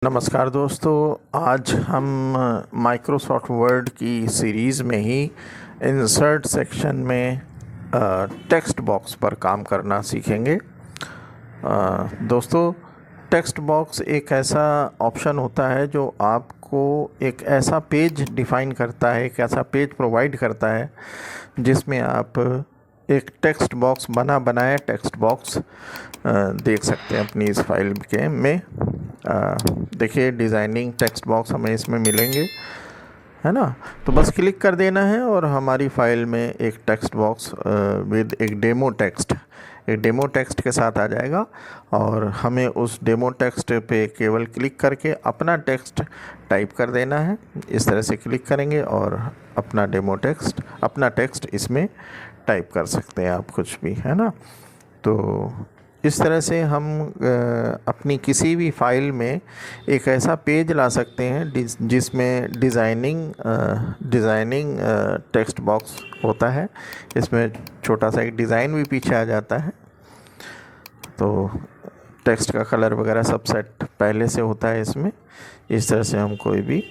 नमस्कार दोस्तों, आज हम माइक्रोसॉफ्ट वर्ड की सीरीज़ में ही इंसर्ट सेक्शन में टेक्स्ट बॉक्स पर काम करना सीखेंगे। दोस्तों, टेक्स्ट बॉक्स एक ऐसा ऑप्शन होता है जो आपको एक ऐसा पेज डिफ़ाइन करता है, एक ऐसा पेज प्रोवाइड करता है जिसमें आप एक टेक्स्ट बॉक्स बनाए टेक्स्ट बॉक्स देख सकते हैं अपनी इस फाइल के में। देखिए, डिज़ाइनिंग टेक्स्ट बॉक्स हमें इसमें मिलेंगे, है ना। तो बस क्लिक कर देना है और हमारी फ़ाइल में एक टेक्स्ट बॉक्स विद एक डेमो टेक्स्ट के साथ आ जाएगा और हमें उस डेमो टेक्स्ट पे केवल क्लिक करके अपना टेक्स्ट टाइप कर देना है। इस तरह से क्लिक करेंगे और अपना टेक्स्ट इसमें टाइप कर सकते हैं आप, कुछ भी, है ना। तो इस तरह से हम अपनी किसी भी फाइल में एक ऐसा पेज ला सकते हैं जिसमें डिज़ाइनिंग टेक्स्ट बॉक्स होता है। इसमें छोटा सा एक डिज़ाइन भी पीछे आ जाता है। तो टेक्स्ट का कलर वगैरह सब सेट पहले से होता है इसमें। इस तरह से हम कोई भी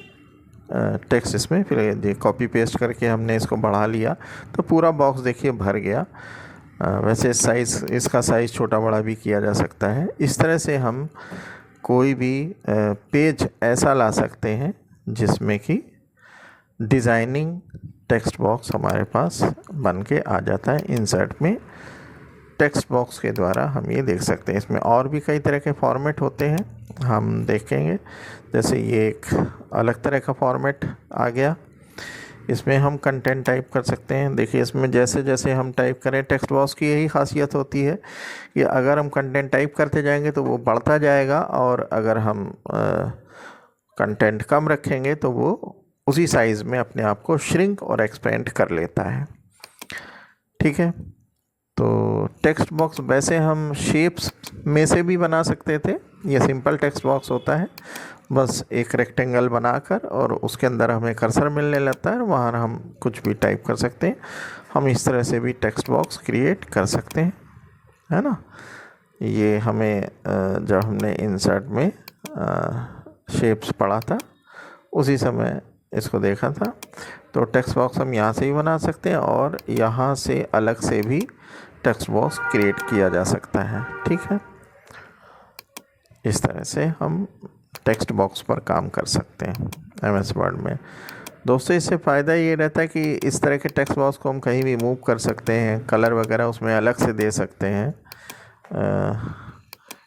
टेक्स्ट इसमें फिर कॉपी पेस्ट करके हमने इसको बढ़ा लिया तो पूरा बॉक्स देखिए भर गया। वैसे इसका साइज़ छोटा बड़ा भी किया जा सकता है। इस तरह से हम कोई भी पेज ऐसा ला सकते हैं जिसमें कि डिज़ाइनिंग टेक्स्ट बॉक्स हमारे पास बन के आ जाता है। इंसर्ट में टेक्स्ट बॉक्स के द्वारा हम ये देख सकते हैं। इसमें और भी कई तरह के फॉर्मेट होते हैं, हम देखेंगे। जैसे ये एक अलग तरह का फॉर्मेट आ गया, इसमें हम कंटेंट टाइप कर सकते हैं। देखिए, इसमें जैसे जैसे हम टाइप करें, टेक्स्ट बॉक्स की यही खासियत होती है कि अगर हम कंटेंट टाइप करते जाएंगे तो वो बढ़ता जाएगा और अगर हम कंटेंट कम रखेंगे तो वो उसी साइज़ में अपने आप को श्रिंक और एक्सपेंड कर लेता है। ठीक है, तो टेक्स्ट बॉक्स वैसे हम शेप्स में से भी बना सकते थे। ये सिंपल टेक्स्ट बॉक्स होता है, बस एक रेक्टेंगल बनाकर और उसके अंदर हमें कर्सर मिलने लगता है, वहाँ हम कुछ भी टाइप कर सकते हैं। हम इस तरह से भी टेक्स्ट बॉक्स क्रिएट कर सकते हैं, है ना। ये हमें जब हमने इंसर्ट में शेप्स पढ़ा था उसी समय इसको देखा था। तो टेक्स्ट बॉक्स हम यहाँ से भी बना सकते हैं और यहाँ से अलग से भी टेक्स्ट बॉक्स क्रिएट किया जा सकता है। ठीक है, इस तरह से हम टेक्स्ट बॉक्स पर काम कर सकते हैं एमएस वर्ड में। दोस्तों, इससे फ़ायदा ये रहता है कि इस तरह के टेक्स्ट बॉक्स को हम कहीं भी मूव कर सकते हैं, कलर वगैरह उसमें अलग से दे सकते हैं।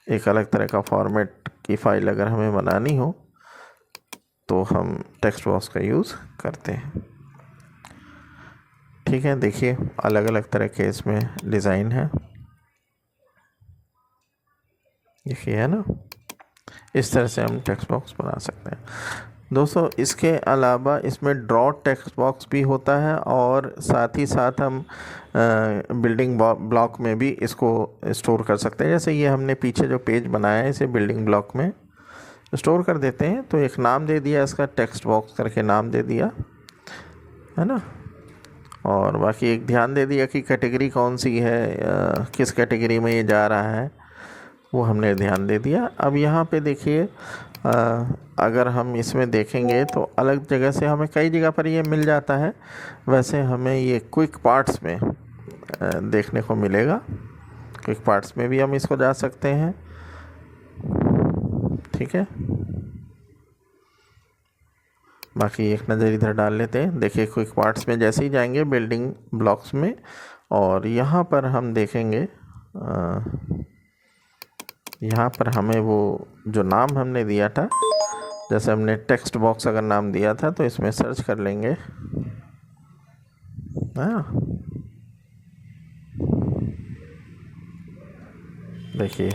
एक अलग तरह का फॉर्मेट की फ़ाइल अगर हमें बनानी हो तो हम टेक्स्ट बॉक्स का यूज़ करते हैं। ठीक है, देखिए अलग अलग तरह के इसमें डिज़ाइन है, देखिए, है ना। इस तरह से हम टेक्स्ट बॉक्स बना सकते हैं। दोस्तों, इसके अलावा इसमें ड्रॉ टेक्स्ट बॉक्स भी होता है और साथ ही साथ हम बिल्डिंग ब्लॉक में भी इसको स्टोर कर सकते हैं। जैसे ये हमने पीछे जो पेज बनाया है इसे बिल्डिंग ब्लॉक में स्टोर कर देते हैं। तो एक नाम दे दिया, इसका टेक्स्ट बॉक्स करके नाम दे दिया, है ना। और बाकी एक ध्यान दे दिया कि कैटेगरी कौन सी है, किस कैटेगरी में ये जा रहा है, वो हमने ध्यान दे दिया। अब यहाँ पे देखिए, अगर हम इसमें देखेंगे तो अलग जगह से हमें कई जगह पर ये मिल जाता है। वैसे हमें ये क्विक पार्ट्स में देखने को मिलेगा। क्विक पार्ट्स में भी हम इसको जा सकते हैं। ठीक है, बाकी एक नज़र इधर डाल लेते हैं। देखिए, क्विक पार्ट्स में जैसे ही जाएंगे बिल्डिंग ब्लॉक्स में और यहाँ पर हम देखेंगे, यहाँ पर हमें वो जो नाम हमने दिया था, जैसे हमने टेक्स्ट बॉक्स अगर नाम दिया था तो इसमें सर्च कर लेंगे। हाँ, देखिए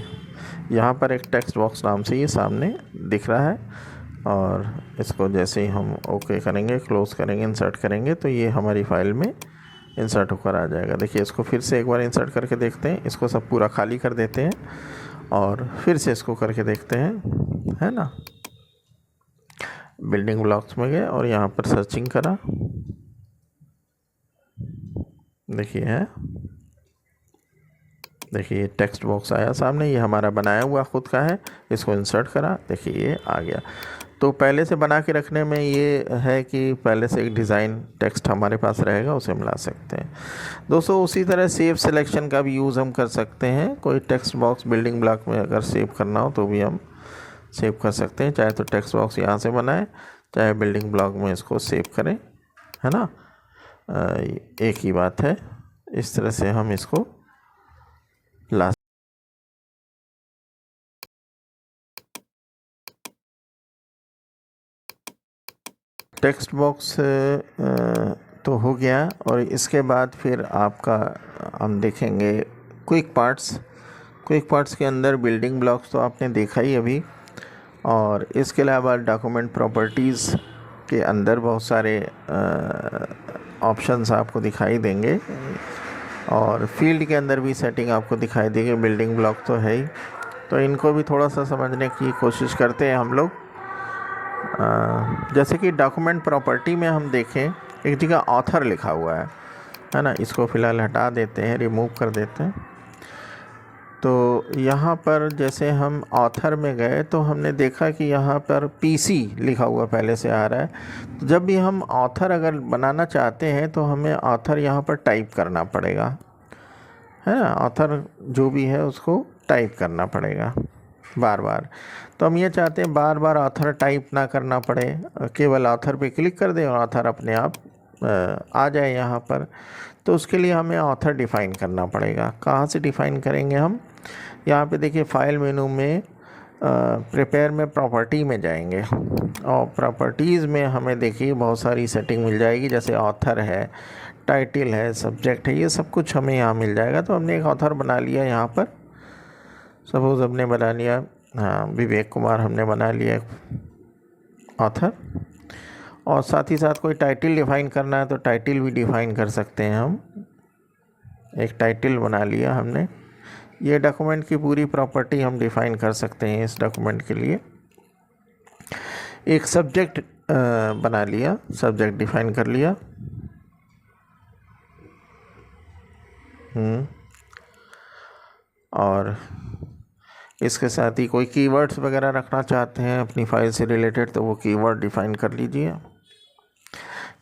यहाँ पर एक टेक्स्ट बॉक्स नाम से ये सामने दिख रहा है और इसको जैसे ही हम ओके करेंगे, क्लोज़ करेंगे, इंसर्ट करेंगे तो ये हमारी फाइल में इंसर्ट होकर आ जाएगा। देखिए, इसको फिर से एक बार इंसर्ट करके देखते हैं। इसको सब पूरा खाली कर देते हैं और फिर से इसको करके देखते हैं, है ना। बिल्डिंग ब्लॉक्स में गए और यहाँ पर सर्चिंग करा, देखिए है, देखिए टेक्स्ट बॉक्स आया सामने, ये हमारा बनाया हुआ खुद का है, इसको इंसर्ट करा, देखिए ये आ गया। तो पहले से बना के रखने में ये है कि पहले से एक डिज़ाइन टेक्स्ट हमारे पास रहेगा, उसे हम ला सकते हैं। दोस्तों उसी तरह सेव सिलेक्शन का भी यूज़ हम कर सकते हैं। कोई टेक्स्ट बॉक्स बिल्डिंग ब्लॉक में अगर सेव करना हो तो भी हम सेव कर सकते हैं, चाहे तो टेक्स्ट बॉक्स यहाँ से बनाएं, चाहे बिल्डिंग ब्लॉक में इसको सेव करें, है ना, एक ही बात है। इस तरह से हम इसको ला टेक्स्ट बॉक्स तो हो गया। और इसके बाद फिर आपका हम देखेंगे क्विक पार्ट्स के अंदर बिल्डिंग ब्लॉक्स तो आपने देखा ही अभी, और इसके अलावा डॉक्यूमेंट प्रॉपर्टीज़ के अंदर बहुत सारे ऑप्शंस आपको दिखाई देंगे, और फील्ड के अंदर भी सेटिंग आपको दिखाई देगी। बिल्डिंग ब्लॉक तो है ही, तो इनको भी थोड़ा सा समझने की कोशिश करते हैं हम लोग। जैसे कि डॉक्यूमेंट प्रॉपर्टी में हम देखें, एक जगह ऑथर लिखा हुआ है ना, इसको फ़िलहाल हटा देते हैं, रिमूव कर देते हैं। तो यहाँ पर जैसे हम ऑथर में गए तो हमने देखा कि यहाँ पर पीसी लिखा हुआ पहले से आ रहा है। तो जब भी हम ऑथर अगर बनाना चाहते हैं तो हमें ऑथर यहाँ पर टाइप करना पड़ेगा, है ना, ऑथर जो भी है उसको टाइप करना पड़ेगा बार बार। तो हम ये चाहते हैं बार बार ऑथर टाइप ना करना पड़े, केवल ऑथर पे क्लिक कर दें और ऑथर अपने आप आ जाए यहाँ पर। तो उसके लिए हमें ऑथर डिफ़ाइन करना पड़ेगा। कहाँ से डिफ़ाइन करेंगे हम? यहाँ पे देखिए फाइल मेनू में प्रिपेयर में प्रॉपर्टी में जाएंगे, और प्रॉपर्टीज़ में हमें देखिए बहुत सारी सेटिंग मिल जाएगी, जैसे ऑथर है, टाइटल है, सब्जेक्ट है, ये सब कुछ हमें यहाँ मिल जाएगा। तो हमने एक ऑथर बना लिया यहाँ पर, सपोज़ हमने बना लिया, हाँ, विवेक कुमार हमने बना लिया ऑथर। और साथ ही साथ कोई टाइटल डिफ़ाइन करना है तो टाइटल भी डिफ़ाइन कर सकते हैं हम। एक टाइटल बना लिया हमने, ये डॉक्यूमेंट की पूरी प्रॉपर्टी हम डिफ़ाइन कर सकते हैं इस डॉक्यूमेंट के लिए। एक सब्जेक्ट बना लिया, सब्जेक्ट डिफ़ाइन कर लिया। और इसके साथ ही कोई कीवर्ड्स वगैरह रखना चाहते हैं अपनी फाइल से रिलेटेड तो वो कीवर्ड डिफ़ाइन कर लीजिए।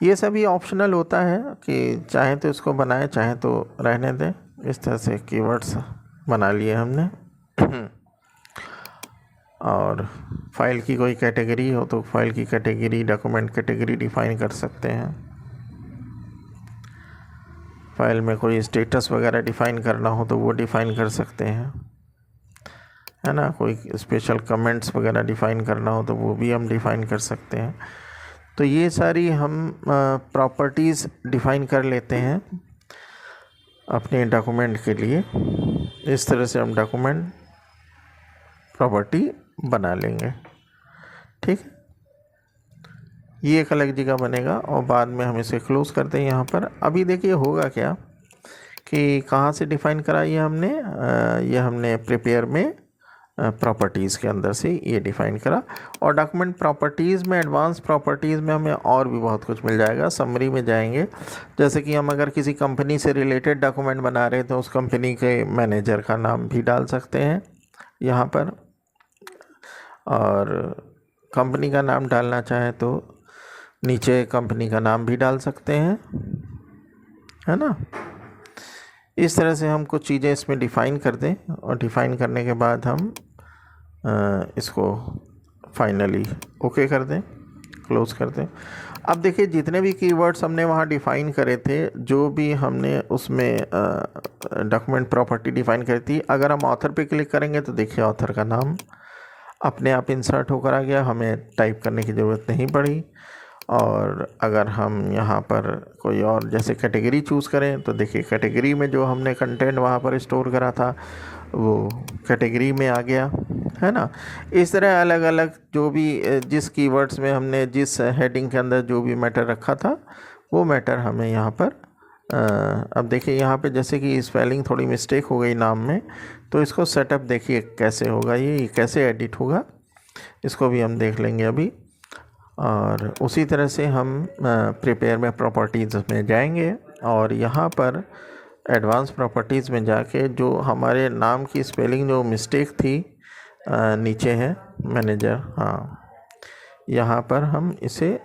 ये सभी ऑप्शनल होता है कि चाहे तो इसको बनाएं, चाहे तो रहने दें। इस तरह से कीवर्ड्स बना लिए हमने। और फाइल की कोई कैटेगरी हो तो फाइल की कैटेगरी, डॉक्यूमेंट कैटेगरी डिफ़ाइन कर सकते हैं। फाइल में कोई स्टेटस वगैरह डिफ़ाइन करना हो तो वो डिफ़ाइन कर सकते हैं, है ना। कोई स्पेशल कमेंट्स वगैरह डिफ़ाइन करना हो तो वो भी हम डिफ़ाइन कर सकते हैं। तो ये सारी हम प्रॉपर्टीज़ डिफ़ाइन कर लेते हैं अपने डॉक्यूमेंट के लिए। इस तरह से हम डॉक्यूमेंट प्रॉपर्टी बना लेंगे, ठीक। ये एक अलग जगह बनेगा और बाद में हम इसे क्लोज़ करते हैं यहाँ पर। अभी देखिए होगा क्या कि कहाँ से डिफ़ाइन करा ये हमने प्रिपेयर में प्रॉपर्टीज़ के अंदर से ये डिफ़ाइन करा। और डॉक्यूमेंट प्रॉपर्टीज़ में, एडवांस प्रॉपर्टीज़ में हमें और भी बहुत कुछ मिल जाएगा। समरी में जाएंगे, जैसे कि हम अगर किसी कंपनी से रिलेटेड डॉक्यूमेंट बना रहे हैं तो उस कंपनी के मैनेजर का नाम भी डाल सकते हैं यहाँ पर, और कंपनी का नाम डालना चाहे तो नीचे कंपनी का नाम भी डाल सकते हैं, है ना। इस तरह से हम कुछ चीज़ें इसमें डिफ़ाइन कर दें, और डिफ़ाइन करने के बाद हम इसको फाइनली ओके कर दें, क्लोज़ कर दें। अब देखिए जितने भी कीवर्ड्स हमने वहाँ डिफ़ाइन करे थे, जो भी हमने उसमें डॉक्यूमेंट प्रॉपर्टी डिफ़ाइन करी थी, अगर हम ऑथर पे क्लिक करेंगे तो देखिए ऑथर का नाम अपने आप इंसर्ट होकर आ गया, हमें टाइप करने की ज़रूरत नहीं पड़ी। और अगर हम यहाँ पर कोई और जैसे कैटेगरी चूज़ करें तो देखिए कैटेगरी में जो हमने कंटेंट वहाँ पर स्टोर करा था वो कैटेगरी में आ गया, है ना। इस तरह अलग अलग जो भी जिस कीवर्ड्स में हमने जिस हेडिंग के अंदर जो भी मैटर रखा था वो मैटर हमें यहाँ पर अब देखिए यहाँ पे जैसे कि स्पेलिंग थोड़ी मिस्टेक हो गई नाम में, तो इसको सेटअप देखिए कैसे होगा, ये कैसे एडिट होगा, इसको भी हम देख लेंगे अभी। और उसी तरह से हम प्रिपेयर में प्रॉपर्टीज़ में जाएंगे और यहाँ पर एडवांस प्रॉपर्टीज़ में जाके जो हमारे नाम की स्पेलिंग जो मिस्टेक थी नीचे है मैनेजर, हाँ यहाँ पर हम इसे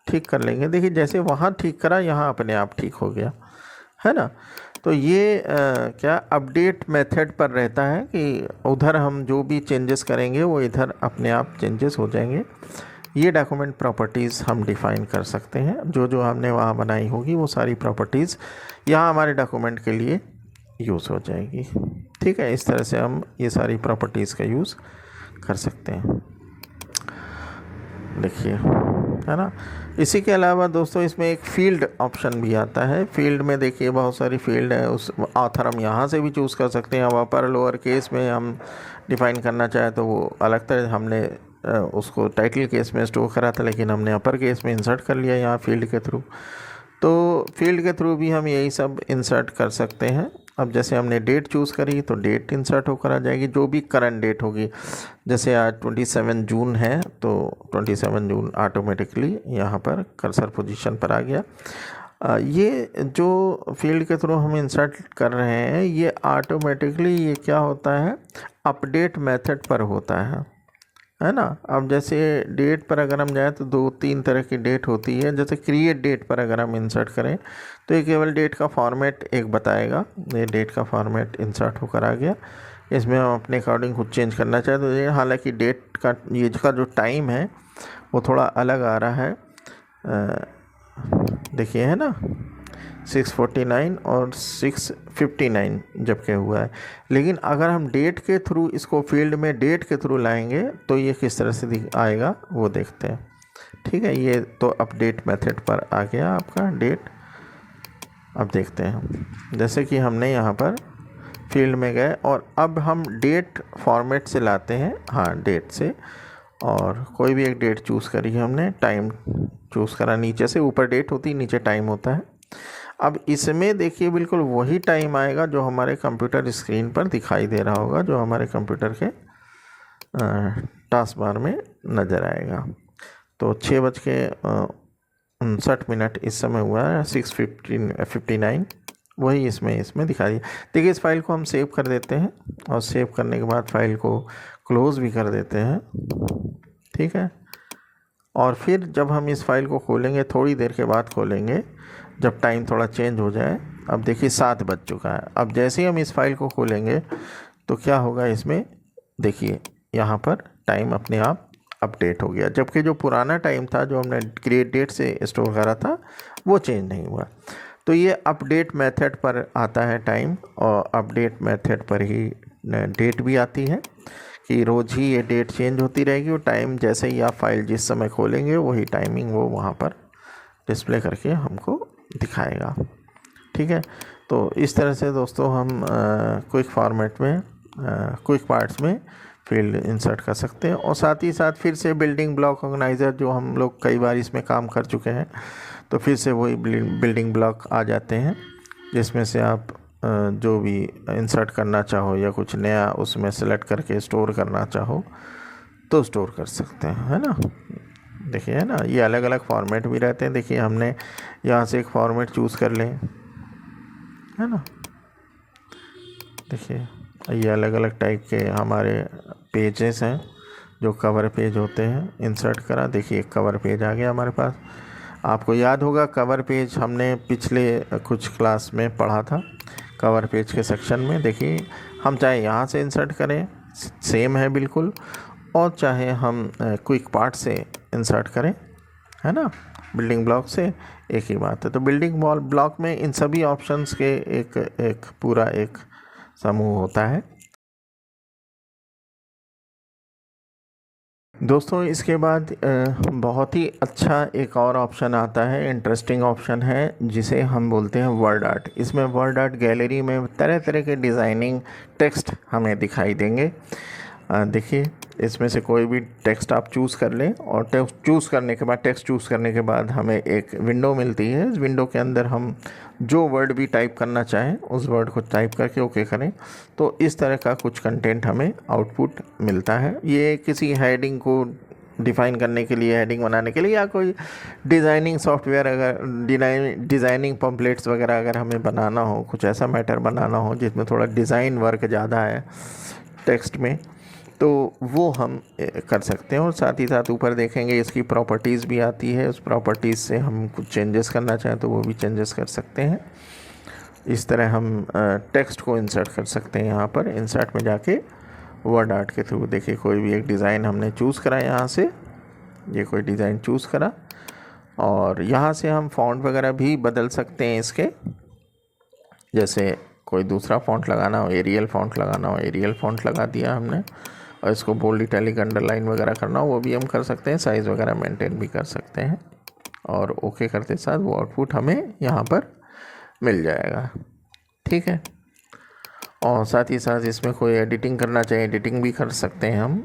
ठीक कर लेंगे। देखिए जैसे वहाँ ठीक करा, यहाँ अपने आप ठीक हो गया, है ना। तो ये क्या अपडेट मेथड पर रहता है कि उधर हम जो भी चेंजेस करेंगे वो इधर अपने आप चेंजेस हो जाएंगे। ये डॉक्यूमेंट प्रॉपर्टीज़ हम डिफ़ाइन कर सकते हैं, जो जो हमने वहाँ बनाई होगी वो सारी प्रॉपर्टीज़ यहाँ हमारे डॉक्यूमेंट के लिए यूज़ हो जाएगी। ठीक है, इस तरह से हम ये सारी प्रॉपर्टीज़ का यूज़ कर सकते हैं। देखिए, है ना। इसी के अलावा दोस्तों इसमें एक फ़ील्ड ऑप्शन भी आता है। फ़ील्ड में देखिए बहुत सारी फ़ील्ड है, उस ऑथर हम यहाँ से भी चूज़ कर सकते हैं। अब अपर लोअर केस में हम डिफ़ाइन करना चाहे तो वो अलग तरह, हमने उसको टाइटल केस में स्टोर करा था, लेकिन हमने अपर केस में इंसर्ट कर लिया यहाँ फ़ील्ड के थ्रू। तो फील्ड के थ्रू भी हम यही सब इंसर्ट कर सकते हैं। अब जैसे हमने डेट चूज़ करी तो डेट इंसर्ट होकर आ जाएगी, जो भी करंट डेट होगी। जैसे आज 27 जून है तो 27 जून ऑटोमेटिकली यहाँ पर कर्सर पोजीशन पर आ गया। ये जो फील्ड के थ्रू हम इंसर्ट कर रहे हैं ये ऑटोमेटिकली ये क्या होता है, अपडेट मेथड पर होता है ना। अब जैसे डेट पर अगर हम जाएँ तो 2-3 तरह की डेट होती है। जैसे क्रिएट डेट पर अगर हम इंसर्ट करें तो ये केवल डेट का फॉर्मेट एक बताएगा। ये डेट का फॉर्मेट इंसर्ट होकर आ गया। इसमें हम अपने अकॉर्डिंग कुछ चेंज करना चाहें तो ये, हालांकि डेट का ये का जो टाइम है वो थोड़ा अलग आ रहा है, देखिए है ना, 6:49 और 6:59 जबकि हुआ है। लेकिन अगर हम डेट के थ्रू इसको फील्ड में डेट के थ्रू लाएंगे तो ये किस तरह से आएगा वो देखते हैं। ठीक है, ये तो अपडेट मेथड पर आ गया आपका डेट। अब देखते हैं, जैसे कि हमने यहाँ पर फील्ड में गए और अब हम डेट फॉर्मेट से लाते हैं, हाँ डेट से, और कोई भी एक डेट चूज़ करी है हमने, टाइम चूज़ करा, नीचे से ऊपर डेट होती है नीचे टाइम होता है। अब इसमें देखिए बिल्कुल वही टाइम आएगा जो हमारे कंप्यूटर स्क्रीन पर दिखाई दे रहा होगा, जो हमारे कंप्यूटर के टास्क बार में नज़र आएगा। तो 6:59 इस समय हुआ है, 6:59 वही इसमें दिखा दिया। देखिए इस फाइल को हम सेव कर देते हैं और सेव करने के बाद फाइल को क्लोज़ भी कर देते हैं। ठीक है, और फिर जब हम इस फाइल को खोलेंगे, थोड़ी देर के बाद खोलेंगे जब टाइम थोड़ा चेंज हो जाए। अब देखिए 7 बज चुका है। अब जैसे ही हम इस फाइल को खोलेंगे तो क्या होगा, इसमें देखिए यहाँ पर टाइम अपने आप अपडेट हो गया, जबकि जो पुराना टाइम था जो हमने क्रिएट डेट से स्टोर करा था वो चेंज नहीं हुआ। तो ये अपडेट मेथड पर आता है टाइम, और अपडेट मेथड पर ही डेट भी आती है कि रोज़ ही ये डेट चेंज होती रहेगी और टाइम जैसे ही आप फाइल जिस समय खोलेंगे वही टाइमिंग वो वहाँ पर डिस्प्ले करके हमको दिखाएगा। ठीक है, तो इस तरह से दोस्तों हम क्विक फॉर्मेट में क्विक पार्ट्स में फील्ड इंसर्ट कर सकते हैं। और साथ ही साथ फिर से बिल्डिंग ब्लॉक ऑर्गेनाइज़र, जो हम लोग कई बार इसमें काम कर चुके हैं, तो फिर से वही बिल्डिंग ब्लॉक आ जाते हैं, जिसमें से आप जो भी इंसर्ट करना चाहो या कुछ नया उसमें सेलेक्ट करके स्टोर करना चाहो तो स्टोर कर सकते हैं, है ना। देखिए है ना, ये अलग अलग फॉर्मेट भी रहते हैं। देखिए हमने यहाँ से एक फॉर्मेट चूज़ कर लें, है ना। देखिए ये अलग अलग टाइप के हमारे पेजेस हैं जो कवर पेज होते हैं, इंसर्ट करा, देखिए एक कवर पेज आ गया हमारे पास। आपको याद होगा कवर पेज हमने पिछले कुछ क्लास में पढ़ा था, कवर पेज के सेक्शन में। देखिए हम चाहे यहाँ से इंसर्ट करें, सेम है बिल्कुल, और चाहे हम क्विक पार्ट से इंसर्ट करें, है ना, बिल्डिंग ब्लॉक से, एक ही बात है। तो बिल्डिंग ब्लॉक में इन सभी ऑप्शंस के एक पूरा एक समूह होता है। दोस्तों इसके बाद बहुत ही अच्छा एक और ऑप्शन आता है, इंटरेस्टिंग ऑप्शन है, जिसे हम बोलते हैं वर्ड आर्ट। इसमें वर्ड आर्ट गैलरी में तरह तरह के डिज़ाइनिंग टेक्स्ट हमें दिखाई देंगे। देखिए इसमें से कोई भी टेक्स्ट आप चूज़ कर लें, और टेक्स्ट चूज़ करने के बाद हमें एक विंडो मिलती है। इस विंडो के अंदर हम जो वर्ड भी टाइप करना चाहें उस वर्ड को टाइप करके ओके करें तो इस तरह का कुछ कंटेंट हमें आउटपुट मिलता है। ये किसी हेडिंग को डिफ़ाइन करने के लिए, हेडिंग बनाने के लिए, या कोई डिज़ाइनिंग सॉफ्टवेयर, अगर डिज़ाइनिंग पम्पलेट्स वगैरह अगर हमें बनाना हो, कुछ ऐसा मैटर बनाना हो जिसमें थोड़ा डिज़ाइन वर्क ज़्यादा है टेक्स्ट में, तो वो हम कर सकते हैं। और साथ ही साथ ऊपर देखेंगे इसकी प्रॉपर्टीज़ भी आती है, उस प्रॉपर्टीज़ से हम कुछ चेंजेस करना चाहें तो वो भी चेंजेस कर सकते हैं। इस तरह हम टेक्स्ट को इंसर्ट कर सकते हैं। यहाँ पर इंसर्ट में जाके वर्ड आर्ट के थ्रू देखिए कोई भी एक डिज़ाइन हमने चूज़ करा, यहाँ से ये कोई डिज़ाइन चूज़ करा, और यहाँ से हम फ़ॉन्ट वगैरह भी बदल सकते हैं इसके। जैसे कोई दूसरा फ़ॉन्ट लगाना हो, एरियल फ़ॉन्ट लगाना हो, एरियल फ़ॉन्ट लगा दिया हमने, और इसको बोल्ड, इटैलिक, अंडरलाइन वगैरह करना हो वो भी हम कर सकते हैं। साइज़ वगैरह मेंटेन भी कर सकते हैं, और ओके करते साथ वो आउटपुट हमें यहाँ पर मिल जाएगा। ठीक है। और साथ ही साथ इसमें कोई एडिटिंग करना चाहिए, एडिटिंग भी कर सकते हैं हम।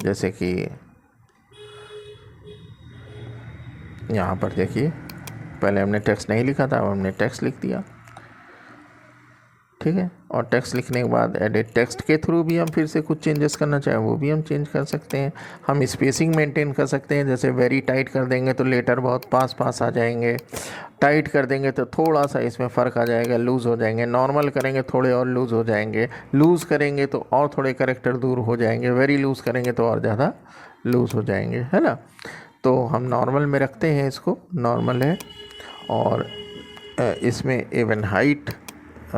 जैसे कि यहाँ पर देखिए, पहले हमने टेक्स्ट नहीं लिखा था, अब हमने टेक्स्ट लिख दिया। ठीक है। और टेक्स्ट लिखने के बाद एडिट टेक्स्ट के थ्रू भी हम फिर से कुछ चेंजेस करना चाहें वो भी हम चेंज कर सकते हैं। हम स्पेसिंग मेंटेन कर सकते हैं, जैसे वेरी टाइट कर देंगे तो लेटर बहुत पास पास आ जाएंगे, टाइट कर देंगे तो थोड़ा सा इसमें फ़र्क आ जाएगा, लूज़ हो जाएंगे, नॉर्मल करेंगे थोड़े और लूज़ हो जाएंगे, लूज़ करेंगे तो और थोड़े कैरेक्टर दूर हो जाएंगे, वेरी लूज़ करेंगे तो और ज़्यादा लूज़ हो जाएंगे, है ना। तो हम नॉर्मल में रखते हैं, इसको नॉर्मल है। और इसमें इवन हाइट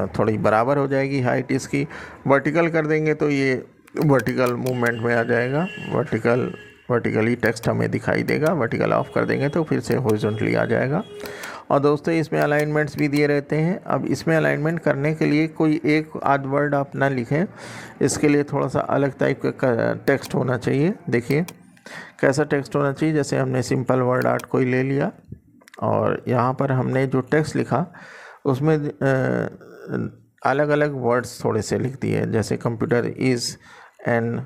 थोड़ी बराबर हो जाएगी, हाइट इसकी। वर्टिकल कर देंगे तो ये वर्टिकल मूवमेंट में आ जाएगा, वर्टिकली टेक्स्ट हमें दिखाई देगा। वर्टिकल ऑफ कर देंगे तो फिर से हॉरिजॉन्टली आ जाएगा। और दोस्तों इसमें अलाइनमेंट्स भी दिए रहते हैं। अब इसमें अलाइनमेंट करने के लिए कोई एक आध वर्ड आप ना लिखें, इसके लिए थोड़ा सा अलग टाइप का टेक्स्ट होना चाहिए। देखिए कैसा टेक्स्ट होना चाहिए, जैसे हमने सिंपल वर्ड आर्ट कोई ले लिया, और यहाँ पर हमने जो टेक्स्ट लिखा उसमें अलग अलग वर्ड्स थोड़े से लिख दिए, जैसे computer is an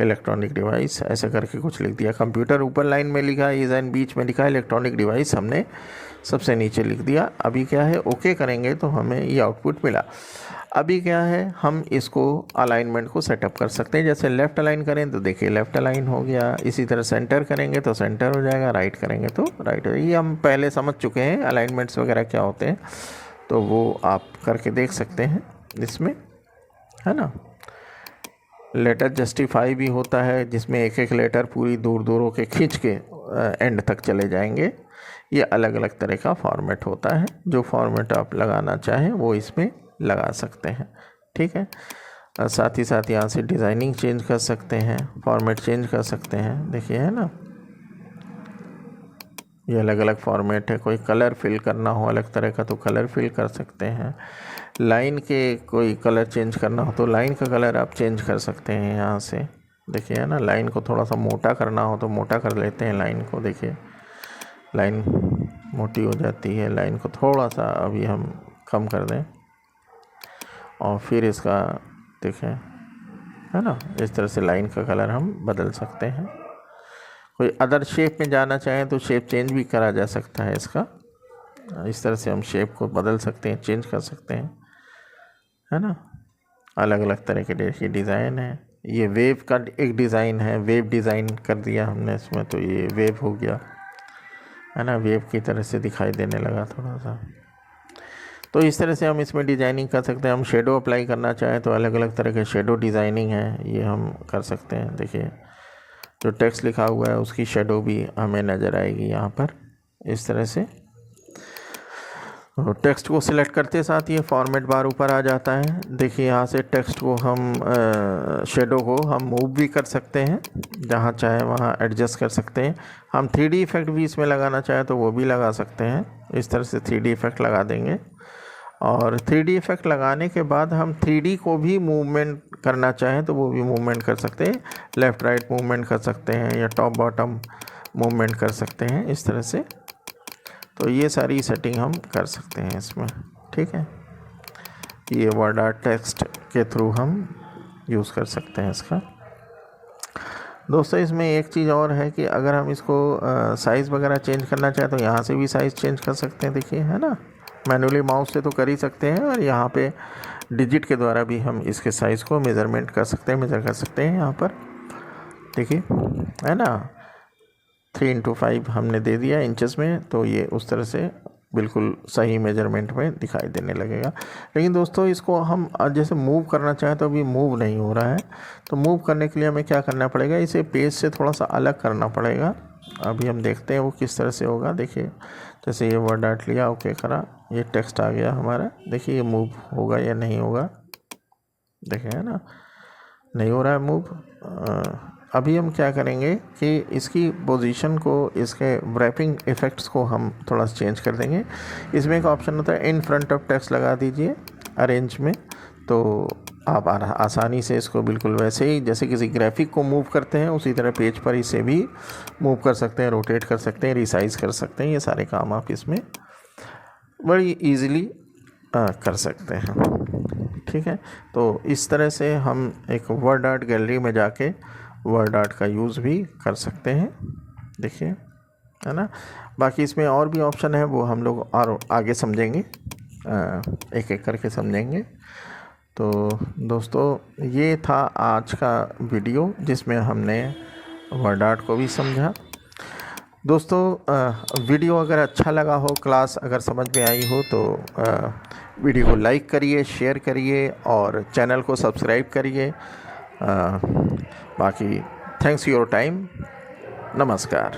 electronic device, ऐसे करके कुछ लिख दिया। कंप्यूटर ऊपर लाइन में लिखा, इज़ एन बीच में लिखा, इलेक्ट्रॉनिक डिवाइस हमने सबसे नीचे लिख दिया। अभी क्या है, ओके करेंगे तो हमें ये आउटपुट मिला। अभी क्या है, हम इसको अलाइनमेंट को सेटअप कर सकते हैं। जैसे लेफ़्ट अलाइन करें तो देखिए लेफ़्ट अलाइन हो गया, इसी तरह सेंटर करेंगे तो सेंटर हो जाएगा, राइट करेंगे तो राइट हो जाएगा। ये हम पहले समझ चुके हैं अलाइनमेंट्स वगैरह क्या होते हैं, तो वो आप करके देख सकते हैं इसमें, है ना। लेटर जस्टिफाई भी होता है, जिसमें एक एक लेटर पूरी दूर दूर होके खींच के एंड तक चले जाएंगे। ये अलग अलग तरह का फॉर्मेट होता है, जो फॉर्मेट आप लगाना चाहें वो इसमें लगा सकते हैं। ठीक है। साथ ही साथ यहाँ से डिज़ाइनिंग चेंज कर सकते हैं, फॉर्मेट चेंज कर सकते हैं। देखिए, है ना, ये अलग अलग फॉर्मेट है। कोई कलर फिल करना हो अलग तरह का तो कलर फिल कर सकते हैं। लाइन के कोई कलर चेंज करना हो तो लाइन का कलर आप चेंज कर सकते हैं यहाँ से। देखिए, है ना, लाइन को थोड़ा सा मोटा करना हो तो मोटा कर लेते हैं लाइन को। देखिए लाइन मोटी हो जाती है, लाइन को थोड़ा सा अभी हम कम कर दें, और फिर इसका देखें, है ना, इस तरह से लाइन का कलर हम बदल सकते हैं। कोई अदर शेप में जाना चाहें तो शेप चेंज भी करा जा सकता है इसका। इस तरह से हम शेप को बदल सकते हैं, चेंज कर सकते हैं, है ना। अलग अलग तरह के डिज़ाइन है। ये वेव का एक डिज़ाइन है, वेव डिज़ाइन कर दिया हमने इसमें, तो ये वेव हो गया, है ना, वेव की तरह से दिखाई देने लगा थोड़ा सा। तो इस तरह से हम इसमें डिज़ाइनिंग कर सकते हैं। हम शेडो अप्लाई करना चाहें तो अलग अलग तरह के शेडो डिज़ाइनिंग है, ये हम कर सकते हैं। देखिए जो टेक्स्ट लिखा हुआ है उसकी शेडो भी हमें नज़र आएगी यहाँ पर इस तरह से। टेक्स्ट को सिलेक्ट करते साथ ये फॉर्मेट बार ऊपर आ जाता है। देखिए यहाँ से टेक्स्ट को हम शेडो को हम मूव भी कर सकते हैं, जहाँ चाहे वहाँ एडजस्ट कर सकते हैं। हम 3D इफ़ेक्ट भी इसमें लगाना चाहें तो वो भी लगा सकते हैं। इस तरह से 3D इफ़ेक्ट लगा देंगे, और 3D इफ़ेक्ट लगाने के बाद हम 3D को भी मूवमेंट करना चाहें तो वो भी मूवमेंट कर सकते हैं। लेफ़्ट राइट मूवमेंट कर सकते हैं, या टॉप बॉटम मूवमेंट कर सकते हैं इस तरह से। तो ये सारी सेटिंग हम कर सकते हैं इसमें। ठीक है, ये वर्ड आर्ट टेक्स्ट के थ्रू हम यूज़ कर सकते हैं इसका। दोस्तों इसमें एक चीज़ और है कि अगर हम इसको साइज़ वगैरह चेंज करना चाहें तो यहाँ से भी साइज़ चेंज कर सकते हैं। देखिए, है ना, मैनुअली माउस से तो कर ही सकते हैं, और यहाँ पे डिजिट के द्वारा भी हम इसके साइज़ को मेज़रमेंट कर सकते हैं, मेज़र कर सकते हैं यहाँ पर। देखिए, है ना, 3x5 हमने दे दिया इंचेस में, तो ये उस तरह से बिल्कुल सही मेजरमेंट में दिखाई देने लगेगा। लेकिन दोस्तों इसको हम जैसे मूव करना चाहें तो अभी मूव नहीं हो रहा है, तो मूव करने के लिए हमें क्या करना पड़ेगा, इसे पेज से थोड़ा सा अलग करना पड़ेगा। अभी हम देखते हैं वो किस तरह से होगा। देखिए, जैसे ये वर्ड आर्ट लिया, ओके करा, ये टेक्स्ट आ गया हमारा। देखिए ये मूव होगा या नहीं होगा, देखिए, है ना, नहीं हो रहा है मूव। अभी हम क्या करेंगे कि इसकी पोजीशन को, इसके रैपिंग इफ़ेक्ट्स को हम थोड़ा सा चेंज कर देंगे। इसमें एक ऑप्शन होता है इन फ्रंट ऑफ टेक्स्ट लगा दीजिए अरेंज में, तो आप आसानी से इसको बिल्कुल वैसे ही जैसे किसी ग्राफिक को मूव करते हैं उसी तरह पेज पर इसे भी मूव कर सकते हैं, रोटेट कर सकते हैं, रिसाइज कर सकते हैं। ये सारे काम आप इसमें बड़ी ईज़िली कर सकते हैं। ठीक है, तो इस तरह से हम एक वर्ड आर्ट गैलरी में जाके वर्ड आर्ट का यूज़ भी कर सकते हैं। देखिए, है ना। बाकी इसमें और भी ऑप्शन है, वो हम लोग और आगे समझेंगे, एक एक करके समझेंगे। तो दोस्तों ये था आज का वीडियो जिसमें हमने वर्ड आर्ट को भी समझा। दोस्तों वीडियो अगर अच्छा लगा हो, क्लास अगर समझ में आई हो, तो वीडियो को लाइक करिए, शेयर करिए और चैनल को सब्सक्राइब करिए। बाकी थैंक्स योर टाइम, नमस्कार।